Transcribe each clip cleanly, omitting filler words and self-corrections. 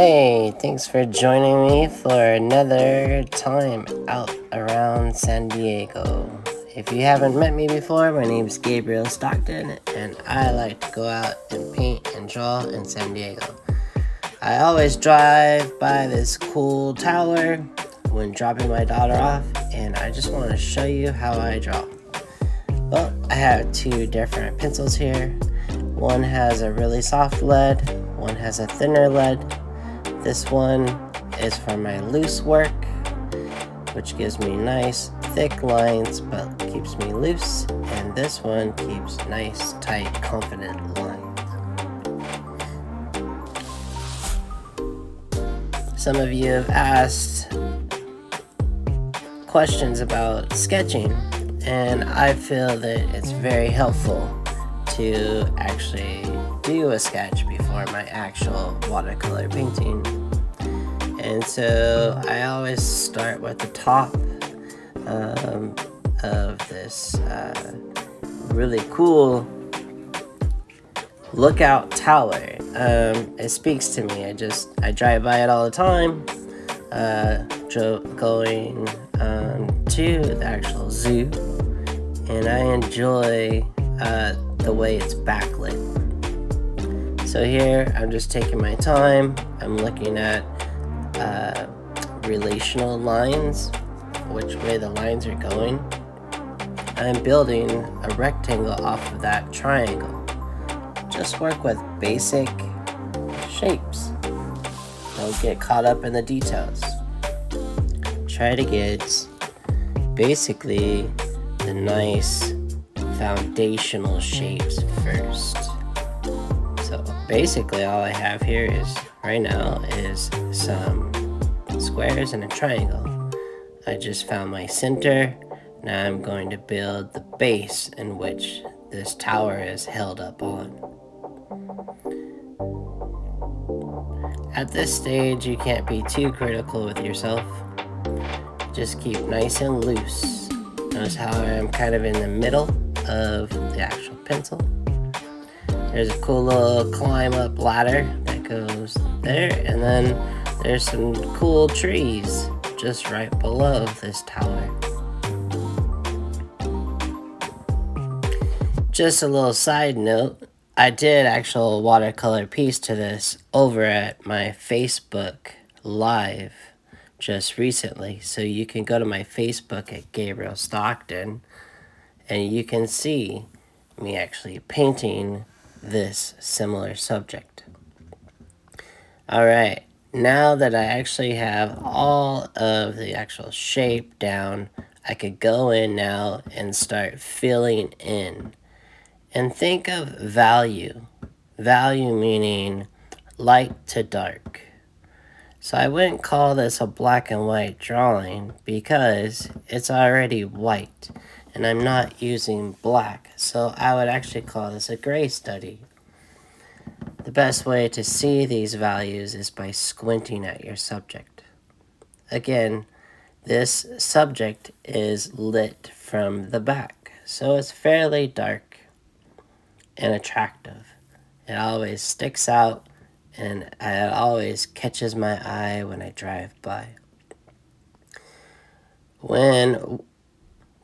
Hey, thanks for joining me for another time out around San Diego. If you haven't met me before, my name is Gabriel Stockton, and I like to go out and paint and draw in San Diego. I always drive by this cool tower when dropping my daughter off, and I just want to show you how I draw. Well, I have two different pencils here. One has a really soft lead, one has a thinner lead. This one is for my loose work, which gives me nice thick lines but keeps me loose, and this one keeps nice tight confident lines. Some of you have asked questions about sketching, and I feel that it's very helpful to actually do a sketch before my actual watercolor painting. And so I always start with the top of this really cool lookout tower. It speaks to me. I drive by it all the time, going to the actual zoo, and I enjoy the way it's backlit. So here I'm just taking my time. I'm looking at relational lines, which way the lines are going. I'm building a rectangle off of that triangle. Just work with basic shapes. Don't get caught up in the details. Try to get basically the nice foundational shapes first. So basically all I have here is right now is some squares and a triangle. I just found my center. Now I'm going to build the base in which this tower is held up on. At this stage, you can't be too critical with yourself. Just keep nice and loose. Notice how I'm kind of in the middle of the actual pencil. There's a cool little climb up ladder that goes there, and then there's some cool trees just right below this tower. Just a little side note, I did actual watercolor piece to this over at my Facebook Live just recently. So you can go to my Facebook at Gabriel Stockton, and you can see me actually painting this similar subject. Alright, now that I actually have all of the actual shape down, I could go in now and start filling in. And think of value. Value meaning light to dark. So I wouldn't call this a black and white drawing because it's already white. And I'm not using black, so I would actually call this a gray study. The best way to see these values is by squinting at your subject. Again, this subject is lit from the back, so it's fairly dark and attractive. It always sticks out, and it always catches my eye when I drive by. When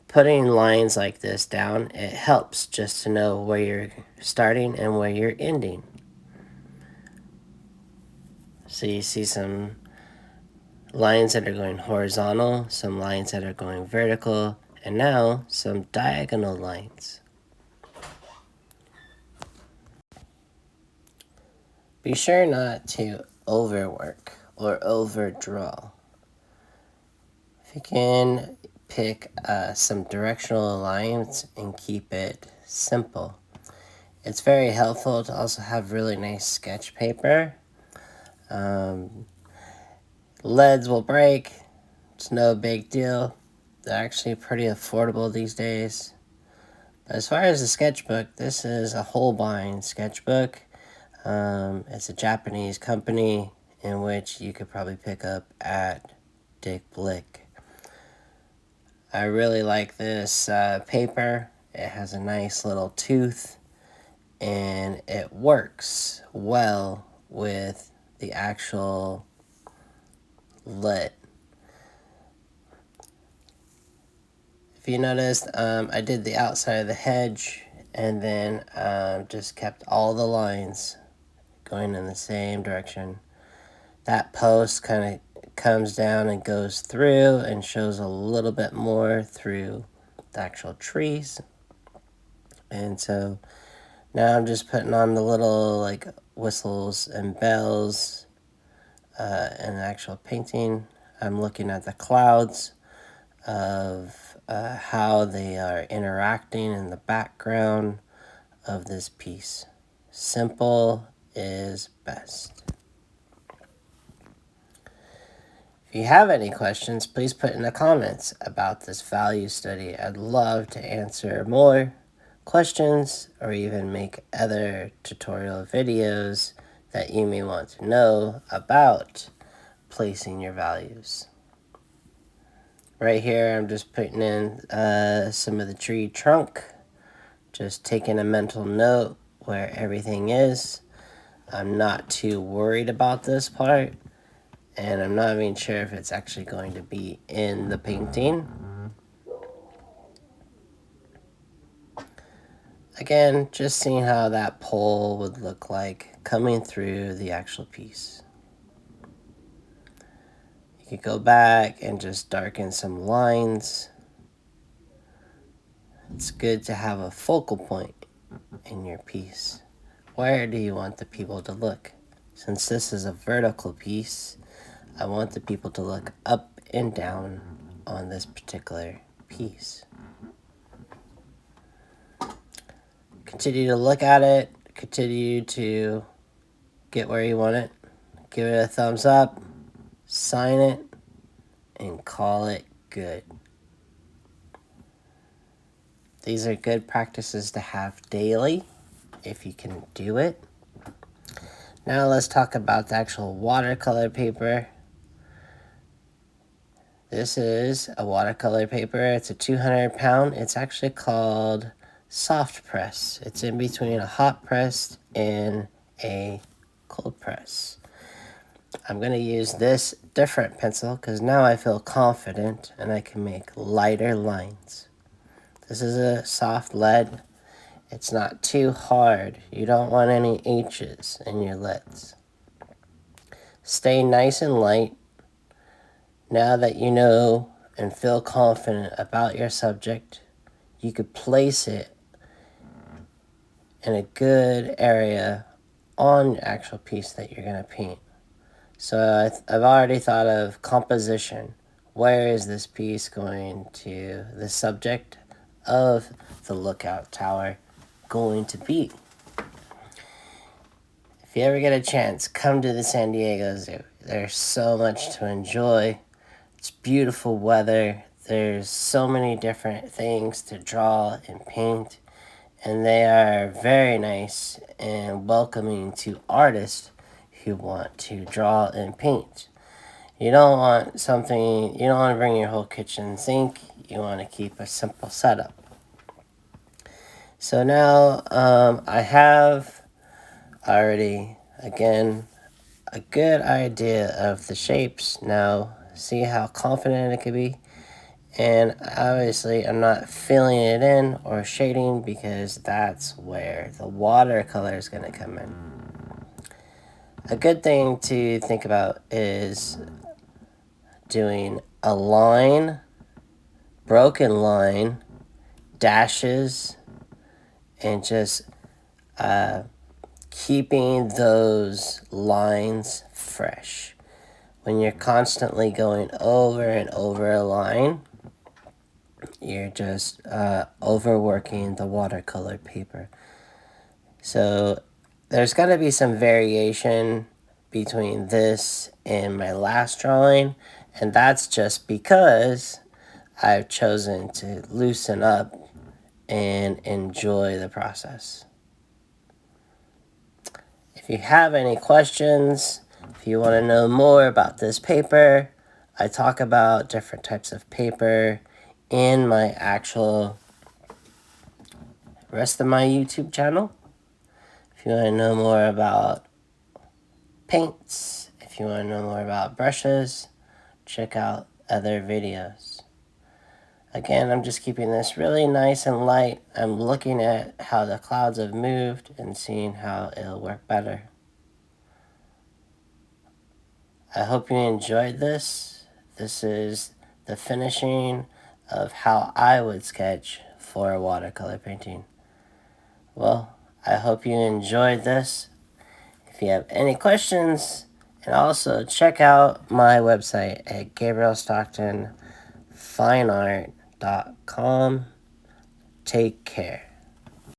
putting lines like this down, it helps just to know where you're starting and where you're ending. So you see some lines that are going horizontal, some lines that are going vertical, and now some diagonal lines. Be sure not to overwork or overdraw. If you can pick some directional lines and keep it simple. It's very helpful to also have really nice sketch paper. Leads will break. It's no big deal. They're actually pretty affordable these days. But as far as the sketchbook, this is a Holbein sketchbook. It's a Japanese company in which you could probably pick up at Dick Blick. I really like this paper. It has a nice little tooth, and it works well with the actual lit. If you noticed, I did the outside of the hedge and then just kept all the lines going in the same direction. That post kind of comes down and goes through and shows a little bit more through the actual trees. And so now I'm just putting on the little like whistles and bells and actual painting. I'm looking at the clouds of how they are interacting in the background of this piece. Simple is best. If you have any questions, please put in the comments about this value study. I'd love to answer more questions or even make other tutorial videos that you may want to know about placing your values. Right here, I'm just putting in some of the tree trunk, just taking a mental note where everything is. I'm not too worried about this part, and I'm not even sure if it's actually going to be in the painting. Again, just seeing how that pole would look like coming through the actual piece. You could go back and just darken some lines. It's good to have a focal point in your piece. Where do you want the people to look? Since this is a vertical piece, I want the people to look up and down on this particular piece. Continue to look at it, continue to get where you want it, give it a thumbs up, sign it, and call it good. These are good practices to have daily if you can do it. Now let's talk about the actual watercolor paper. This is a watercolor paper. It's a 200 pound. It's actually called soft press. It's in between a hot press and a cold press. I'm going to use this different pencil because now I feel confident and I can make lighter lines. This is a soft lead. It's not too hard. You don't want any H's in your leads. Stay nice and light. Now that you know and feel confident about your subject, you could place it in a good area on the actual piece that you're going to paint. So I've already thought of composition. Where is this piece going to, the subject of the lookout tower going to be? If you ever get a chance, come to the San Diego Zoo. There's so much to enjoy. It's beautiful weather. There's so many different things to draw and paint. And they are very nice and welcoming to artists who want to draw and paint. You don't want to bring your whole kitchen sink. You want to keep a simple setup. So now I have already, again, a good idea of the shapes. Now, see how confident it could be? And obviously, I'm not filling it in or shading because that's where the watercolor is going to come in. A good thing to think about is doing a line, broken line, dashes, and just keeping those lines fresh. When you're constantly going over and over a line, you're just overworking the watercolor paper. So there's got to be some variation between this and my last drawing, and that's just because I've chosen to loosen up and enjoy the process. If you have any questions, if you want to know more about this paper, I talk about different types of paper in my actual rest of my YouTube channel. If you want to know more about paints. If you want to know more about brushes, check out other videos. Again, I'm just keeping this really nice and light. I'm looking at how the clouds have moved and seeing how it'll work better. I hope you enjoyed this. This is the finishing of how I would sketch for a watercolor painting. Well, I hope you enjoyed this. If you have any questions, and also check out my website at GabrielStocktonFineArt.com. Take care.